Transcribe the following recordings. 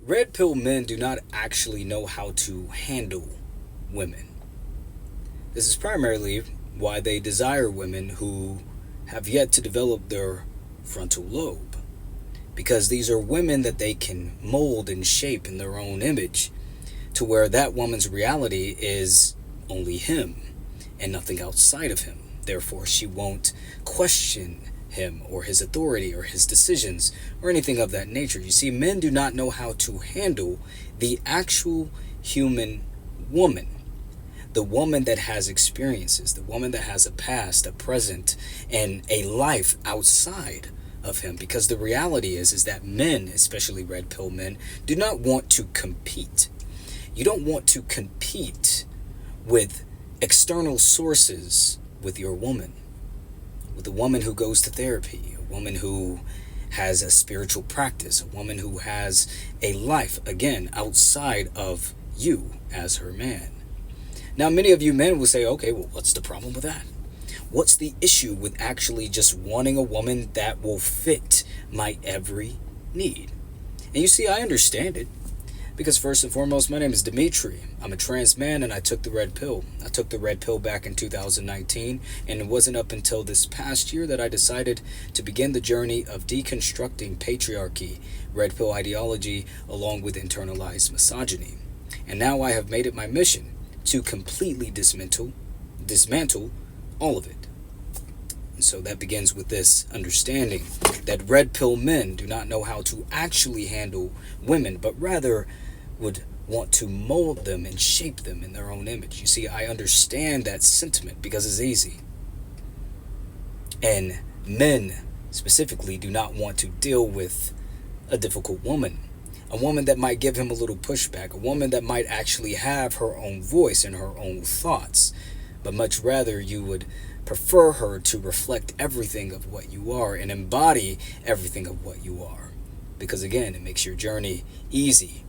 Red pill men do not actually know how to handle women. This is primarily why they desire women who have yet to develop their frontal lobe. Because these are women that they can mold and shape in their own image to where that woman's reality is only him and nothing outside of him. Therefore, she won't question him or his authority or his decisions or anything of that nature. You see, men do not know how to handle the actual human woman. The woman that has experiences, the woman that has a past, a present, and a life outside of him. Because the reality is that men, especially red pill men, do not want to compete. You don't want to compete with external sources with your woman. With a woman who goes to therapy, a woman who has a spiritual practice, a woman who has a life, again, outside of you as her man. Now, many of you men will say, okay, well, what's the problem with that? What's the issue with actually just wanting a woman that will fit my every need? And you see, I understand it. Because first and foremost, my name is Dimitri. I'm a trans man and I took the red pill. I took the red pill back in 2019, and it wasn't up until this past year that I decided to begin the journey of deconstructing patriarchy, red pill ideology, along with internalized misogyny. And now I have made it my mission to completely dismantle all of it. And so that begins with this understanding that red pill men do not know how to actually handle women, but rather would want to mold them and shape them in their own image. You see, I understand that sentiment because it's easy. And men specifically do not want to deal with a difficult woman. A woman that might give him a little pushback. A woman that might actually have her own voice and her own thoughts. But much rather you would prefer her to reflect everything of what you are and embody everything of what you are. Because again, it makes your journey easy.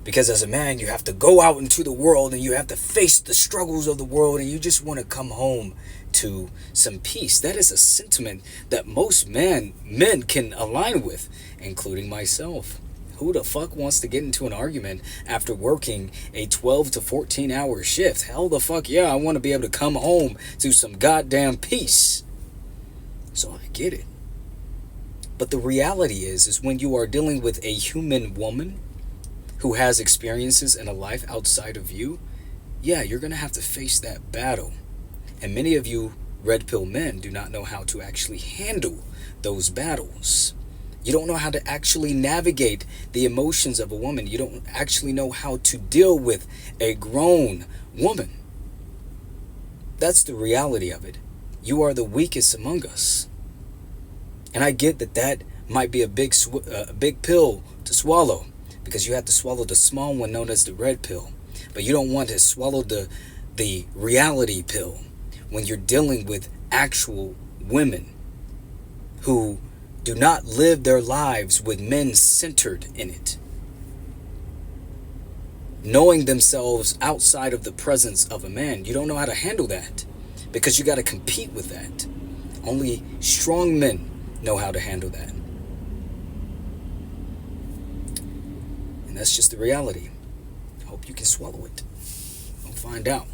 Because as a man, you have to go out into the world and you have to face the struggles of the world and you just want to come home to some peace. That is a sentiment that most men can align with, including myself. Who the fuck wants to get into an argument after working a 12 to 14 hour shift? Hell the fuck yeah, I want to be able to come home to some goddamn peace. So I get it. But the reality is when you are dealing with a human woman who has experiences and a life outside of you, yeah, you're going to have to face that battle. And many of you red pill men do not know how to actually handle those battles. You don't know how to actually navigate the emotions of a woman. You don't actually know how to deal with a grown woman. That's the reality of it. You are the weakest among us. And I get that might be a big pill to swallow, because you have to swallow the small one known as the red pill. But you don't want to swallow the reality pill when you're dealing with actual women who do not live their lives with men centered in it. Knowing themselves outside of the presence of a man. You don't know how to handle that because you got to compete with that. Only strong men know how to handle that. And that's just the reality. I hope you can swallow it. We'll find out.